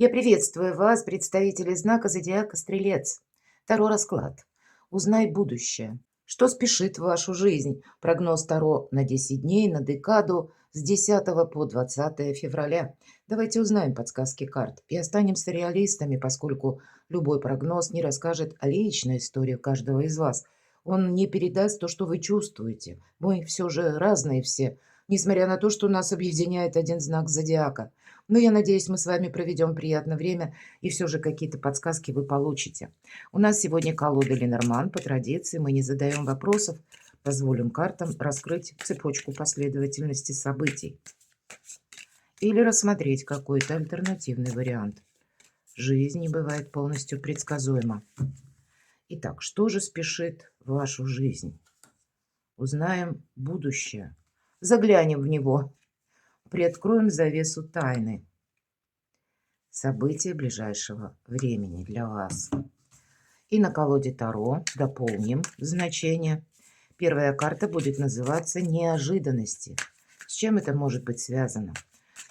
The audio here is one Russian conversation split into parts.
Я приветствую вас, представители знака зодиака Стрелец. Таро расклад. Узнай будущее. Что спешит в вашу жизнь? Прогноз Таро на 10 дней, на декаду с 10 по 20 февраля. Давайте узнаем подсказки карт и останемся реалистами, поскольку любой прогноз не расскажет о личной истории каждого из вас. Он не передаст то, что вы чувствуете. Мы все же разные все, несмотря на то, что нас объединяет один знак зодиака. Но я надеюсь, мы с вами проведем приятное время, и все же какие-то подсказки вы получите. У нас сегодня колода Ленорман. По традиции мы не задаем вопросов, позволим картам раскрыть цепочку последовательности событий или рассмотреть какой-то альтернативный вариант. Жизнь не бывает полностью предсказуема. Итак, что же спешит в вашу жизнь? Узнаем будущее. Заглянем в него. Приоткроем завесу тайны. События ближайшего времени для вас. И на колоде Таро дополним значение. Первая карта будет называться «Неожиданности». С чем это может быть связано?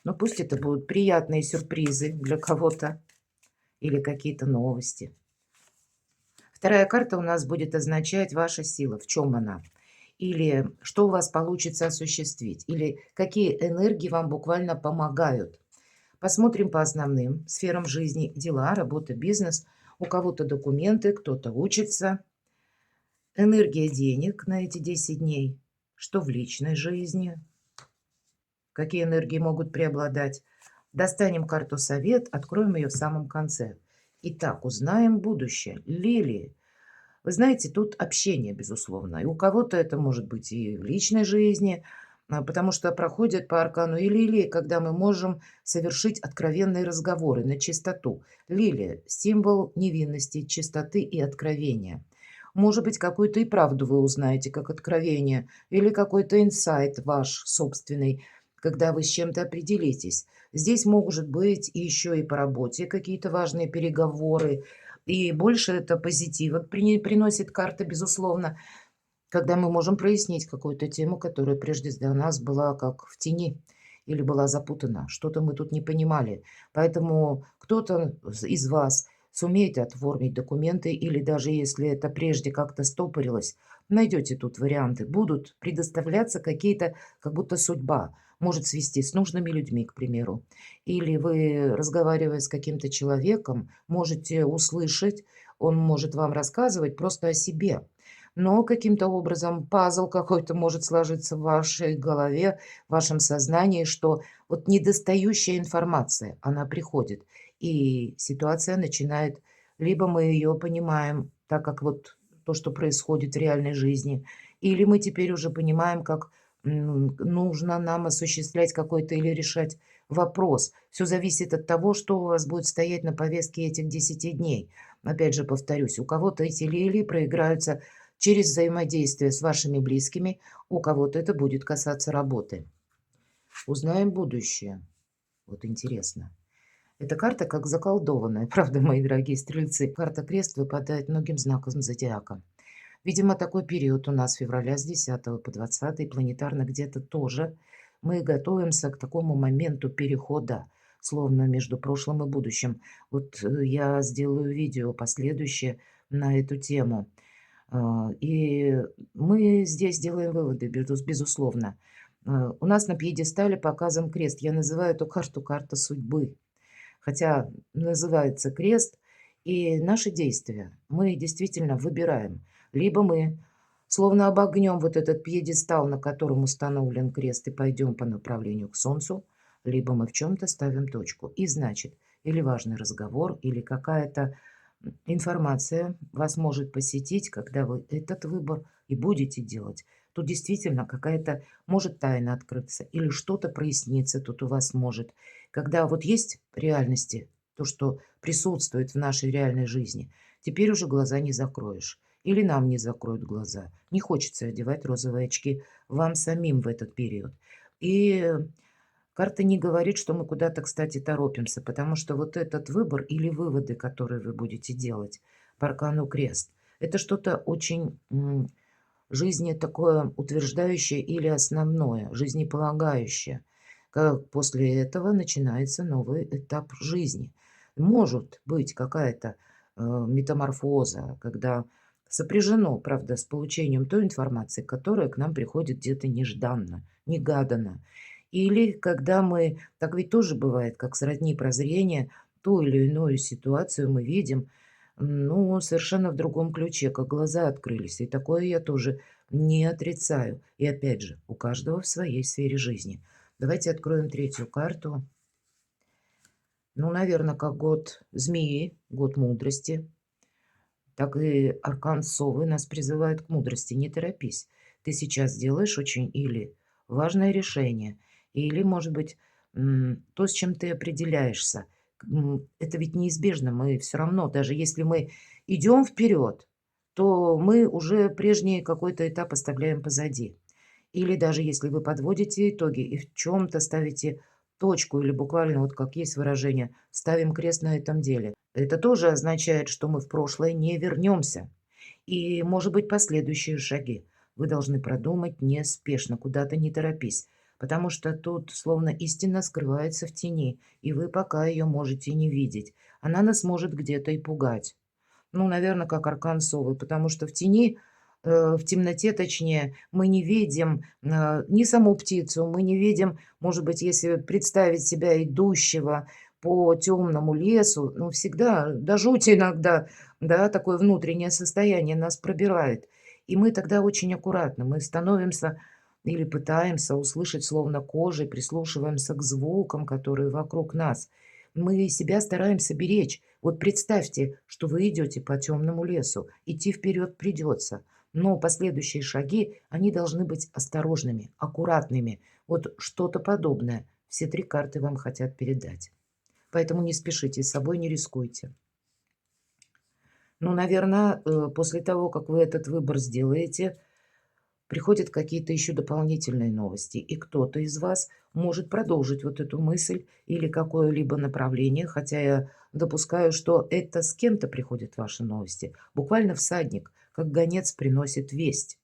Ну, пусть это будут приятные сюрпризы для кого-то или какие-то новости. Вторая карта у нас будет означать ваша сила. В чем она? Или что у вас получится осуществить? Или какие энергии вам буквально помогают? Посмотрим по основным сферам жизни. Дела, работа, бизнес. У кого-то документы, кто-то учится. Энергия денег на эти 10 дней. Что в личной жизни? Какие энергии могут преобладать? Достанем карту совет, откроем ее в самом конце. Итак, узнаем будущее. Лилии. Вы знаете, тут общение, безусловно. И у кого-то это может быть и в личной жизни, потому что проходят по аркану и лилии, когда мы можем совершить откровенные разговоры на чистоту. Лилия– символ невинности, чистоты и откровения. Может быть, какую-то и правду вы узнаете, как откровение, или какой-то инсайт ваш собственный, когда вы с чем-то определитесь. Здесь может быть еще и по работе какие-то важные переговоры, и больше это позитива приносит карта, безусловно, когда мы можем прояснить какую-то тему, которая прежде для нас была как в тени или была запутана. Что-то мы тут не понимали. Поэтому кто-то из вас сумеет оформить документы, или даже если это прежде как-то стопорилось, найдете тут варианты. Будут предоставляться какие-то, как будто судьба может свести с нужными людьми, к примеру. Или вы, разговаривая с каким-то человеком, можете услышать, он может вам рассказывать просто о себе. Но каким-то образом пазл какой-то может сложиться в вашей голове, в вашем сознании, что вот недостающая информация, она приходит, и ситуация начинает, либо мы ее понимаем, так как вот то, что происходит в реальной жизни, или мы теперь уже понимаем, как нужно нам осуществлять какой-то или решать вопрос. Все зависит от того, что у вас будет стоять на повестке этих 10 дней. Опять же, повторюсь, у кого-то эти лилии проиграются через взаимодействие с вашими близкими, у кого-то это будет касаться работы. Узнаем будущее. Вот интересно. Эта карта как заколдованная, правда, мои дорогие стрельцы. Карта крест выпадает многим знаком зодиака. Видимо, такой период у нас февраля с 10 по 20 планетарно где-то тоже. Мы готовимся к такому моменту перехода, словно между прошлым и будущим. Вот я сделаю видео последующее на эту тему. И мы здесь делаем выводы, безусловно. У нас на пьедестале показан крест. Я называю эту карту «Карта судьбы». Хотя называется крест, и наши действия мы действительно выбираем. Либо мы словно обогнем вот этот пьедестал, на котором установлен крест, и пойдем по направлению к Солнцу, либо мы в чем-то ставим точку. И значит, или важный разговор, или какая-то информация вас может посетить, когда вы этот выбор и будете делать. Тут действительно какая-то может тайна открыться или что-то проясниться тут у вас может. Когда вот есть в реальности то, что присутствует в нашей реальной жизни, теперь уже глаза не закроешь. Или нам не закроют глаза. Не хочется одевать розовые очки вам самим в этот период. И карта не говорит, что мы куда-то, кстати, торопимся, потому что вот этот выбор или выводы, которые вы будете делать по аркану крест, это что-то очень жизни такое утверждающее или основное, жизнеполагающее. Как после этого начинается новый этап жизни. может быть какая-то метаморфоза, когда сопряжено, правда, с получением той информации, которая к нам приходит где-то нежданно, негаданно. Или когда мы, так ведь тоже бывает, как сродни прозрения, ту или иную ситуацию мы видим, ну, совершенно в другом ключе, как глаза открылись. И такое я тоже не отрицаю. И опять же, у каждого в своей сфере жизни. Давайте откроем третью карту. Ну, наверное, как год змеи, год мудрости, так и аркан совы нас призывает к мудрости. Не торопись. Ты сейчас делаешь очень или важное решение, или, может быть, то, с чем ты определяешься. Это ведь неизбежно. Мы все равно, даже если мы идем вперед, то мы уже прежний какой-то этап оставляем позади. Или даже если вы подводите итоги и в чем-то ставите точку, или буквально, вот как есть выражение, ставим крест на этом деле. Это тоже означает, что мы в прошлое не вернемся. И, может быть, последующие шаги вы должны продумать неспешно, куда-то не торопись, потому что тут словно истина скрывается в тени, и вы пока ее можете не видеть. Она нас может где-то и пугать. Ну, наверное, как аркан совы, потому что в тени, в темноте, точнее, мы не видим ни саму птицу, мы не видим, может быть, если представить себя идущего по темному лесу, ну, всегда, до жути иногда, да, такое внутреннее состояние нас пробирает. И мы тогда очень аккуратны, мы становимся или пытаемся услышать словно кожей, прислушиваемся к звукам, которые вокруг нас. Мы себя стараемся беречь. Вот представьте, что вы идете по темному лесу. Идти вперед придется. Но последующие шаги, они должны быть осторожными, аккуратными. Вот что-то подобное. Все три карты вам хотят передать. Поэтому не спешите, с собой не рискуйте. Ну, наверное, после того, как вы этот выбор сделаете, приходят какие-то еще дополнительные новости, и кто-то из вас может продолжить вот эту мысль или какое-либо направление, хотя я допускаю, что это с кем-то приходят ваши новости. Буквально всадник, как гонец приносит весть.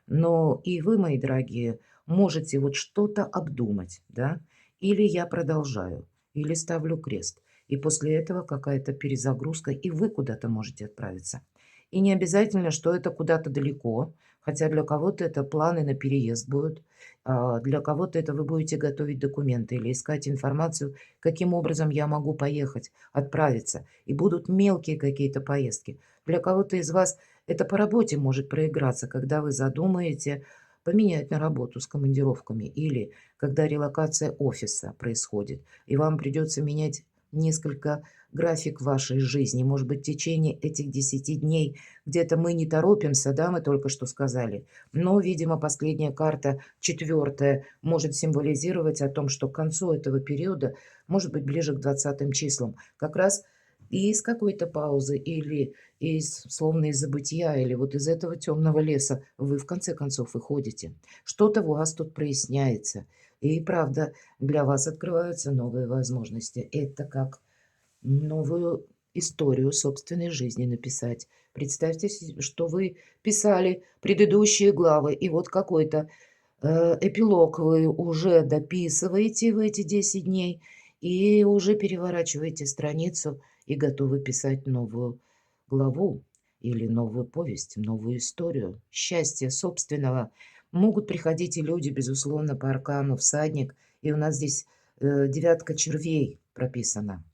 Но и вы, мои дорогие, можете вот что-то обдумать, да? Или я продолжаю, или ставлю крест. И после этого какая-то перезагрузка, и вы куда-то можете отправиться. И не обязательно, что это куда-то далеко, хотя для кого-то это планы на переезд будут, для кого-то это вы будете готовить документы или искать информацию, каким образом я могу поехать, отправиться. И будут мелкие какие-то поездки. Для кого-то из вас это по работе может проиграться, когда вы задумаете поменять на работу с командировками или когда релокация офиса происходит, и вам придется менять несколько график вашей жизни. Может быть, в течение этих 10 дней где-то мы не торопимся, да, мы только что сказали. Но, видимо, последняя карта, четвертая, может символизировать о том, что к концу этого периода, может быть, ближе к 20 числам, как раз и из какой-то паузы или словно из забытия, или вот из этого темного леса вы в конце концов выходите. Что-то у вас тут проясняется. И правда, для вас открываются новые возможности. Это как новую историю собственной жизни написать. Представьте, что вы писали предыдущие главы, и вот какой-то эпилог вы уже дописываете в эти 10 дней и уже переворачиваете страницу и готовы писать новую главу или новую повесть, новую историю. Счастья собственного. Могут приходить и люди, безусловно, по аркану всадник. И у нас здесь девятка червей прописана,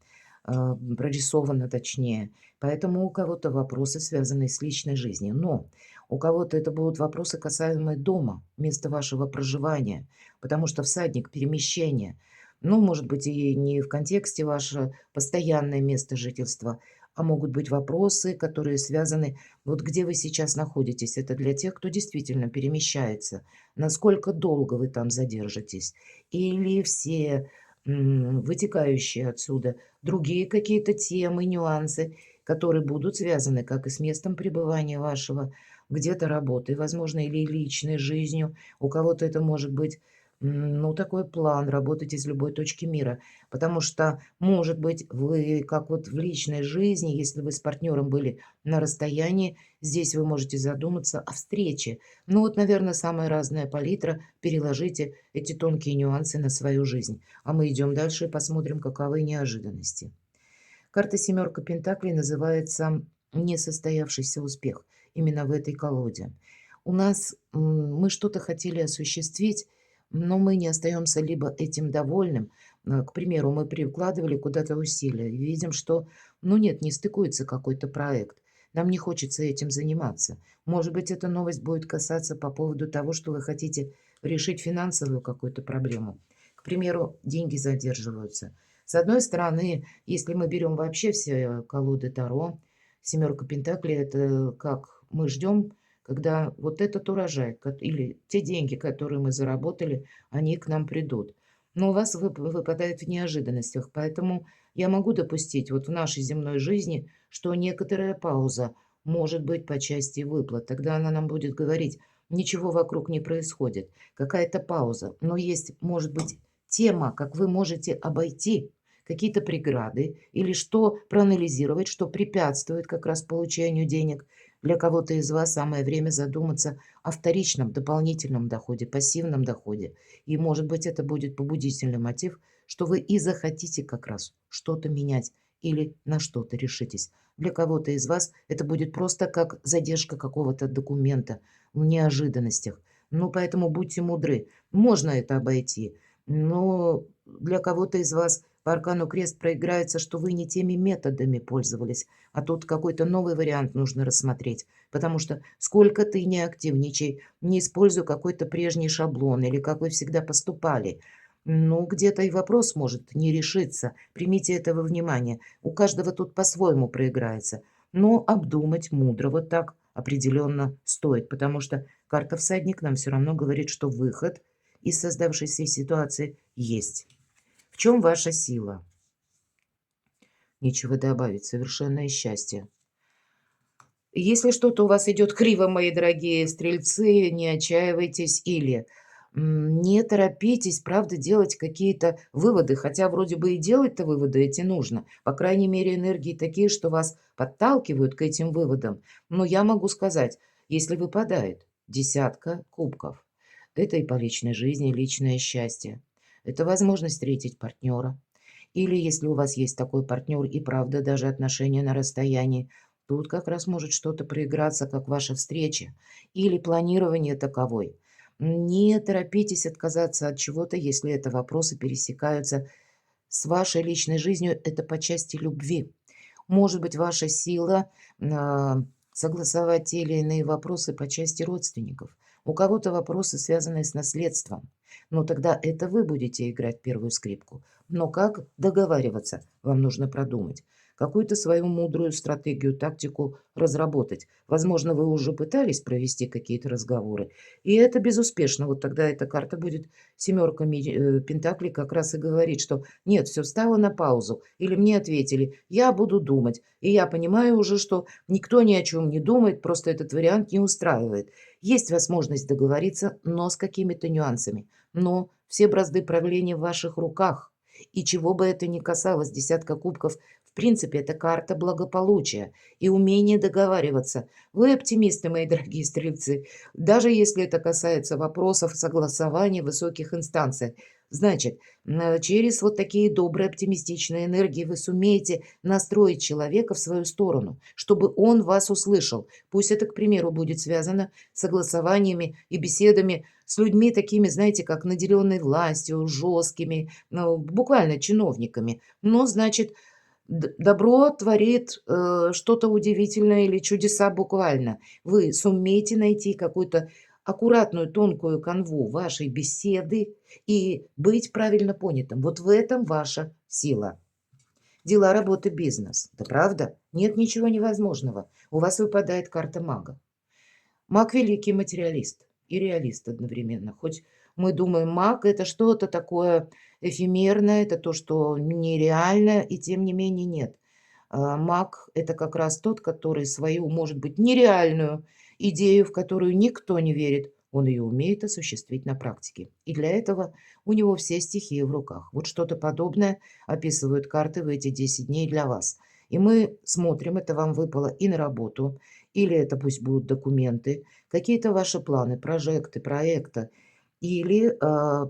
прорисована точнее. Поэтому у кого-то вопросы, связанные с личной жизнью. Но у кого-то это будут вопросы, касаемые дома, места вашего проживания. Потому что всадник перемещения, ну, может быть, и не в контексте ваше постоянное место жительства, а могут быть вопросы, которые связаны, вот где вы сейчас находитесь. Это для тех, кто действительно перемещается. Насколько долго вы там задержитесь. Или все вытекающие отсюда другие какие-то темы, нюансы, которые будут связаны как и с местом пребывания вашего, где-то работой, возможно, или личной жизнью. У кого-то это может быть, ну, такой план работать из любой точки мира. Потому что, может быть, вы, как вот в личной жизни, если вы с партнером были на расстоянии, здесь вы можете задуматься о встрече. Ну, вот, наверное, самая разная палитра. Переложите эти тонкие нюансы на свою жизнь. А мы идем дальше и посмотрим, каковы неожиданности. Карта семерка Пентаклей называется несостоявшийся успех именно в этой колоде. У нас мы что-то хотели осуществить, но мы не остаемся либо этим довольным. К примеру, мы прикладывали куда-то усилия и видим, что, ну нет, не стыкуется какой-то проект. Нам не хочется этим заниматься. Может быть, эта новость будет касаться по поводу того, что вы хотите решить финансовую какую-то проблему. К примеру, деньги задерживаются. С одной стороны, если мы берем вообще все колоды Таро, семерка Пентаклей, это как мы ждем, когда вот этот урожай или те деньги, которые мы заработали, они к нам придут. Но у вас выпадает в неожиданностях, поэтому я могу допустить вот в нашей земной жизни, что некоторая пауза может быть по части выплат. Тогда она нам будет говорить, ничего вокруг не происходит, какая-то пауза. Но есть, может быть, тема, как вы можете обойти какие-то преграды или что проанализировать, что препятствует как раз получению денег. Для кого-то из вас самое время задуматься о вторичном, дополнительном доходе, пассивном доходе. И, может быть, это будет побудительный мотив, что вы и захотите как раз что-то менять или на что-то решитесь. Для кого-то из вас это будет просто как задержка какого-то документа в неожиданностях. Ну, поэтому будьте мудры. Можно это обойти, но для кого-то из вас по аркану крест проиграется, что вы не теми методами пользовались, а тут какой-то новый вариант нужно рассмотреть. Потому что сколько ты не активничай, не используй какой-то прежний шаблон или как вы всегда поступали. Ну, где-то и вопрос может не решиться. Примите это во внимание. У каждого тут по-своему проиграется. Но обдумать мудро вот так определенно стоит, потому что карта всадник нам все равно говорит, что выход из создавшейся ситуации есть. В чем ваша сила? Нечего добавить, совершенное счастье. Если что-то у вас идет криво, мои дорогие стрельцы, не отчаивайтесь или не торопитесь, правда, делать какие-то выводы, хотя вроде бы и делать-то выводы эти нужно. По крайней мере, энергии такие, что вас подталкивают к этим выводам. Но я могу сказать, если выпадает десятка кубков, это и по личной жизни, личное счастье. Это возможность встретить партнера. Или если у вас есть такой партнер и правда даже отношения на расстоянии, тут как раз может что-то проиграться, как ваша встреча или планирование таковой. Не торопитесь отказаться от чего-то, если это вопросы пересекаются с вашей личной жизнью, это по части любви. Может быть, ваша сила согласовать те или иные вопросы по части родственников. У кого-то вопросы, связанные с наследством. Но тогда это вы будете играть первую скрипку. Но как договариваться, вам нужно продумать. Какую-то свою мудрую стратегию, тактику разработать. Возможно, вы уже пытались провести какие-то разговоры. И это безуспешно. Вот тогда эта карта будет семерка пентаклей как раз и говорит, что нет, все встало на паузу. Или мне ответили, я буду думать. И я понимаю уже, что никто ни о чем не думает, просто этот вариант не устраивает. Есть возможность договориться, но с какими-то нюансами. Но все бразды правления в ваших руках. И чего бы это ни касалось, десятка кубков, в принципе, это карта благополучия и умение договариваться. Вы оптимисты, мои дорогие стрельцы, даже если это касается вопросов согласования в высоких инстанциях. Значит, через вот такие добрые оптимистичные энергии вы сумеете настроить человека в свою сторону, чтобы он вас услышал. Пусть это, к примеру, будет связано с согласованиями и беседами с людьми такими, знаете, как наделенной властью, жесткими, ну, буквально чиновниками. Но, значит, добро творит что-то удивительное или чудеса буквально. Вы сумеете найти какую-то аккуратную, тонкую канву вашей беседы и быть правильно понятым. Вот в этом ваша сила. Дела, работа, бизнес. Да правда? Нет ничего невозможного. У вас выпадает карта мага. Маг – великий материалист и реалист одновременно. Хоть мы думаем, маг – это что-то такое эфемерное, это то, что нереально, и тем не менее нет. Маг – это как раз тот, который свою, может быть, нереальную идею, в которую никто не верит, он ее умеет осуществить на практике. И для этого у него все стихии в руках. Вот что-то подобное описывают карты в эти 10 дней для вас. И мы смотрим, это вам выпало и на работу, или это пусть будут документы, какие-то ваши планы, прожекты, проекта, или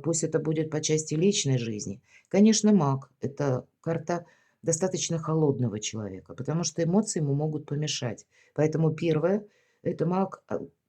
пусть это будет по части личной жизни. Конечно, маг – это карта достаточно холодного человека, потому что эмоции ему могут помешать. Поэтому первое, это маг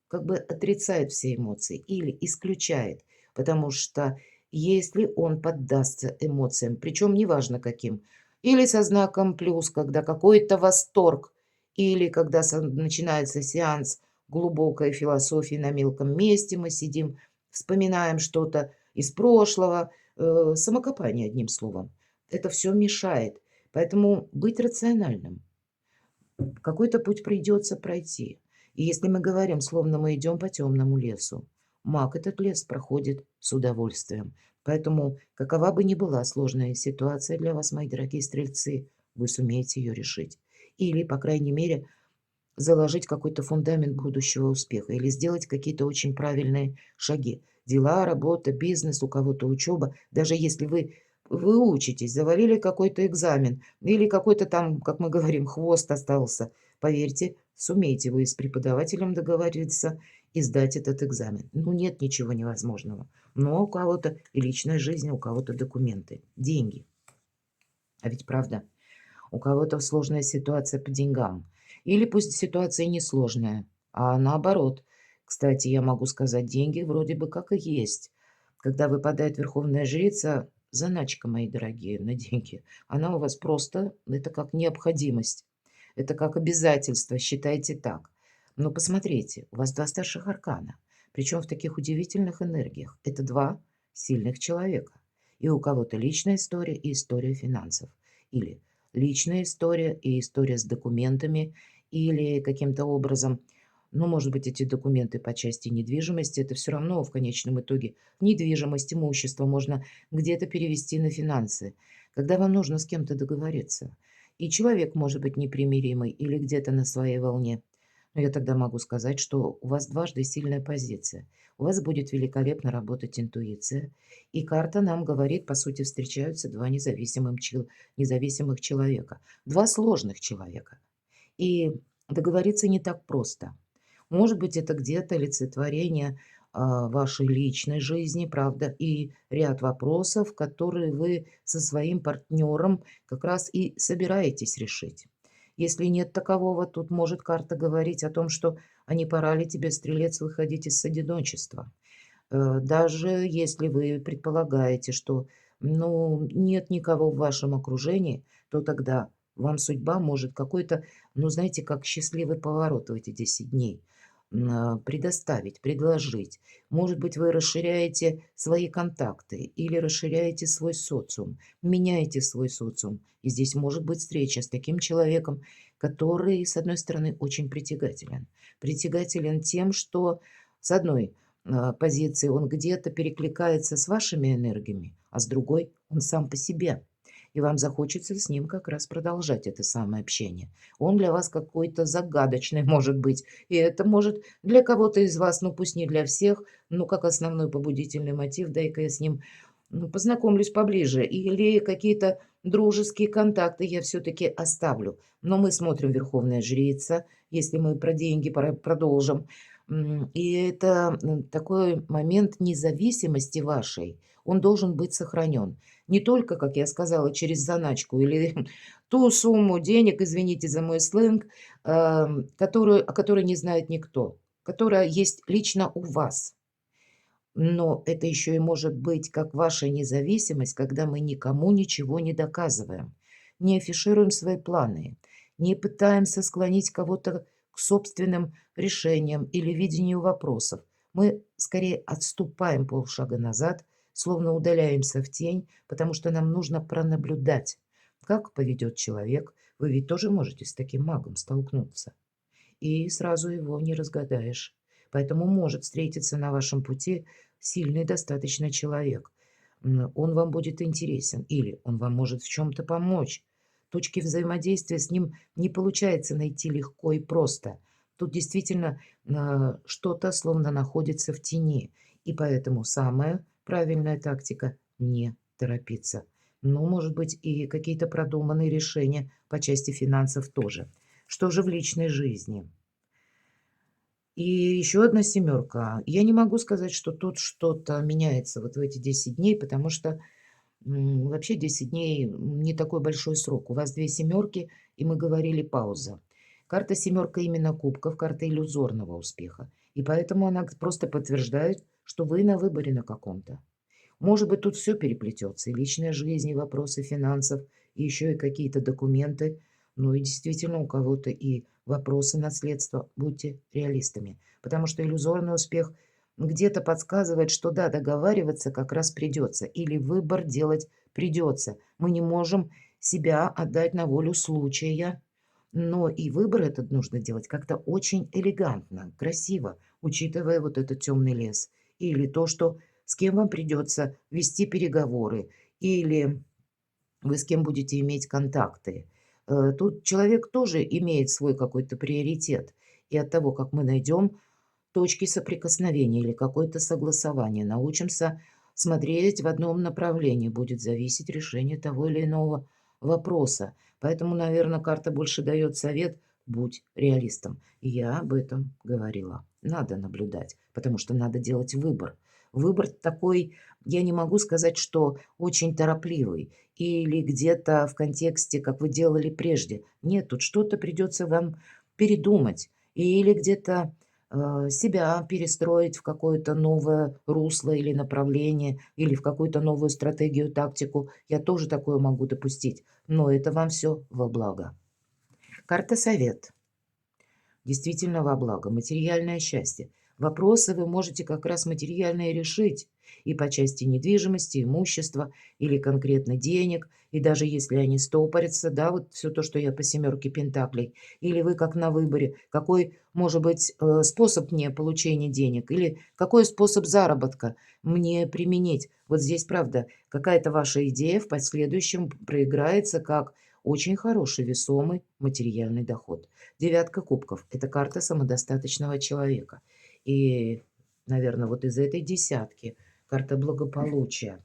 как бы отрицает все эмоции или исключает, потому что если он поддастся эмоциям, причем неважно каким, или со знаком плюс, когда какой-то восторг, или когда начинается сеанс глубокой философии на мелком месте, мы сидим, вспоминаем что-то из прошлого, самокопание, одним словом. Это все мешает. Поэтому быть рациональным. Какой-то путь придется пройти. И если мы говорим, словно мы идем по темному лесу, маг этот лес проходит с удовольствием. Поэтому, какова бы ни была сложная ситуация для вас, мои дорогие стрельцы, вы сумеете ее решить. Или, по крайней мере, заложить какой-то фундамент будущего успеха или сделать какие-то очень правильные шаги. Дела, работа, бизнес, у кого-то учеба. Даже если вы учитесь, завалили какой-то экзамен или какой-то там, как мы говорим, хвост остался, поверьте, сумеете вы с преподавателем договориться и сдать этот экзамен. Ну, нет ничего невозможного. Но у кого-то и личная жизнь, у кого-то документы, деньги. А ведь правда, у кого-то сложная ситуация по деньгам. Или пусть ситуация не сложная, а наоборот. Кстати, я могу сказать, деньги вроде бы как и есть. Когда выпадает верховная жрица, заначка, мои дорогие, на деньги, она у вас просто, это как необходимость. Это как обязательство, считайте так. Но посмотрите, у вас два старших аркана. Причем в таких удивительных энергиях. Это два сильных человека. И у кого-то личная история и история финансов. Или личная история и история с документами, или каким-то образом, ну, может быть, эти документы по части недвижимости, это все равно в конечном итоге недвижимость, имущество можно где-то перевести на финансы, когда вам нужно с кем-то договориться. И человек может быть непримиримый или где-то на своей волне. Но я тогда могу сказать, что у вас дважды сильная позиция. У вас будет великолепно работать интуиция. И карта нам говорит, по сути, встречаются два независимых человека. Два сложных человека. И договориться не так просто. Может быть, это где-то олицетворение вашей личной жизни, правда, и ряд вопросов, которые вы со своим партнером как раз и собираетесь решить. Если нет такового, тут может карта говорить о том, что а не пора ли тебе, стрелец, выходить из одиночества. Даже если вы предполагаете, что, ну, нет никого в вашем окружении, то тогда вам судьба может какой-то, ну, знаете, как счастливый поворот в эти 10 дней предоставить, предложить. Может быть, вы расширяете свои контакты или расширяете свой социум, меняете свой социум. И здесь может быть встреча с таким человеком, который, с одной стороны, очень притягателен. Притягателен тем, что, с одной позиции он где-то перекликается с вашими энергиями, а с другой он сам по себе. И вам захочется с ним как раз продолжать это самое общение. Он для вас какой-то загадочный может быть. И это может для кого-то из вас, ну пусть не для всех, но как основной побудительный мотив, дай-ка я с ним познакомлюсь поближе. Или какие-то дружеские контакты я все-таки оставлю. Но мы смотрим «Верховная жрица», если мы про деньги продолжим. И это такой момент независимости вашей, он должен быть сохранен. Не только, как я сказала, через заначку или ту сумму денег, извините за мой сленг, о которой не знает никто, которая есть лично у вас. Но это еще и может быть как ваша независимость, когда мы никому ничего не доказываем, не афишируем свои планы, не пытаемся склонить кого-то к собственным решениям или видению вопросов. Мы скорее отступаем полшага назад, словно удаляемся в тень, потому что нам нужно пронаблюдать, как поведет человек. Вы ведь тоже можете с таким магом столкнуться и сразу его не разгадаешь. Поэтому может встретиться на вашем пути сильный достаточно человек. Он вам будет интересен или он вам может в чем-то помочь. Точки взаимодействия с ним не получается найти легко и просто. Тут действительно что-то словно находится в тени. И поэтому самая правильная тактика – не торопиться. Но, может быть, и какие-то продуманные решения по части финансов тоже. Что же в личной жизни? И еще одна семерка. Я не могу сказать, что тут что-то меняется вот в эти 10 дней, потому что Вообще 10 дней не такой большой срок. У вас 2 семерки, и мы говорили пауза. Карта семерка именно кубков, карта иллюзорного успеха. И поэтому она просто подтверждает, что вы на выборе на каком-то. Может быть, тут все переплетется: и личная жизнь, и вопросы финансов, и еще и какие-то документы. Ну и действительно, у кого-то и вопросы наследства. Будьте реалистами, потому что иллюзорный успех где-то подсказывает, что да, договариваться как раз придется, или выбор делать придется. Мы не можем себя отдать на волю случая, но и выбор этот нужно делать как-то очень элегантно, красиво, учитывая вот этот темный лес. Или то, что с кем вам придется вести переговоры, или вы с кем будете иметь контакты. Тут человек тоже имеет свой какой-то приоритет. И от того, как мы найдем точки соприкосновения или какое-то согласование, научимся смотреть в одном направлении, будет зависеть решение того или иного вопроса. Поэтому, наверное, карта больше дает совет: будь реалистом. И я об этом говорила. Надо наблюдать, потому что надо делать выбор. Выбор такой, я не могу сказать, что очень торопливый или где-то в контексте, как вы делали прежде. Нет, тут что-то придется вам передумать или где-то себя перестроить в какое-то новое русло или направление, или в какую-то новую стратегию, тактику. Я тоже такое могу допустить, но это вам все во благо. Карта совет. Действительно во благо. Материальное счастье. Вопросы вы можете как раз материальные решить. И по части недвижимости, имущества или конкретно денег. И даже если они стопорятся, да, вот все то, что я по семерке пентаклей. Или вы как на выборе, какой может быть способ мне получения денег. Или какой способ заработка мне применить. Вот здесь, правда, какая-то ваша идея в последующем проиграется как очень хороший весомый материальный доход. Девятка кубков — это карта самодостаточного человека. И, наверное, вот из этой десятки карта благополучия.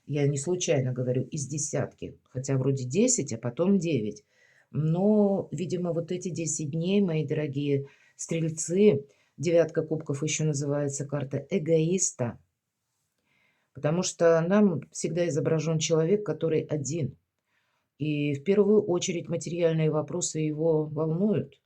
Я не случайно говорю из десятки, хотя вроде 10, а потом 9. Но, видимо, вот эти 10 дней, мои дорогие стрельцы, девятка кубков еще называется карта эгоиста, потому что нам всегда изображен человек, который один. И в первую очередь материальные вопросы его волнуют.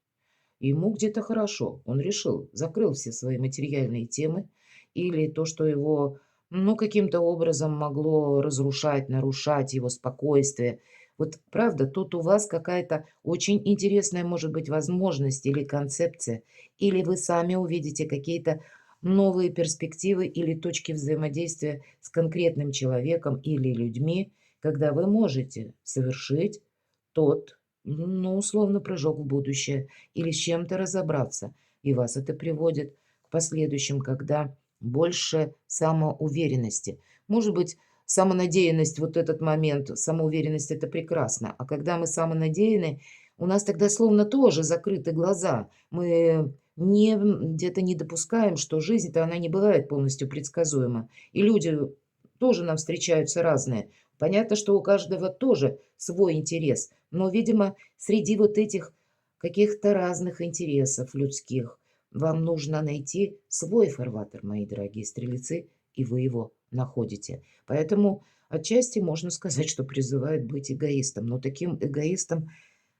Ему где-то хорошо. Он решил, закрыл все свои материальные темы или то, что его, ну, каким-то образом могло разрушать, нарушать его спокойствие. Вот правда, тут у вас какая-то очень интересная, может быть, возможность или концепция, или вы сами увидите какие-то новые перспективы или точки взаимодействия с конкретным человеком или людьми, когда вы можете совершить тот, ну, условно, прыжок в будущее или с чем-то разобраться. И вас это приводит к последующим, когда больше самоуверенности. Может быть, самонадеянность, вот этот момент, самоуверенность — это прекрасно. А когда мы самонадеяны, у нас тогда словно тоже закрыты глаза. Мы не, где-то не допускаем, что жизнь-то она не бывает полностью предсказуема. И люди тоже нам встречаются разные. Понятно, что у каждого тоже свой интерес, но, видимо, среди вот этих каких-то разных интересов людских вам нужно найти свой фарватер, мои дорогие стрелецы, и вы его находите. Поэтому отчасти можно сказать, что призывает быть эгоистом, но таким эгоистом,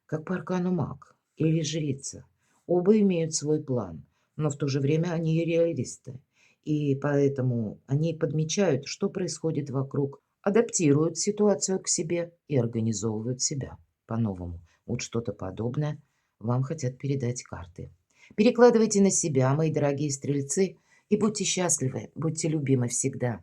как по аркану маг или жрица. Оба имеют свой план, но в то же время они и реалисты. И поэтому они подмечают, что происходит вокруг, адаптируют ситуацию к себе и организовывают себя по-новому. Вот что-то подобное вам хотят передать карты. Перекладывайте на себя, мои дорогие стрельцы, и будьте счастливы, будьте любимы всегда.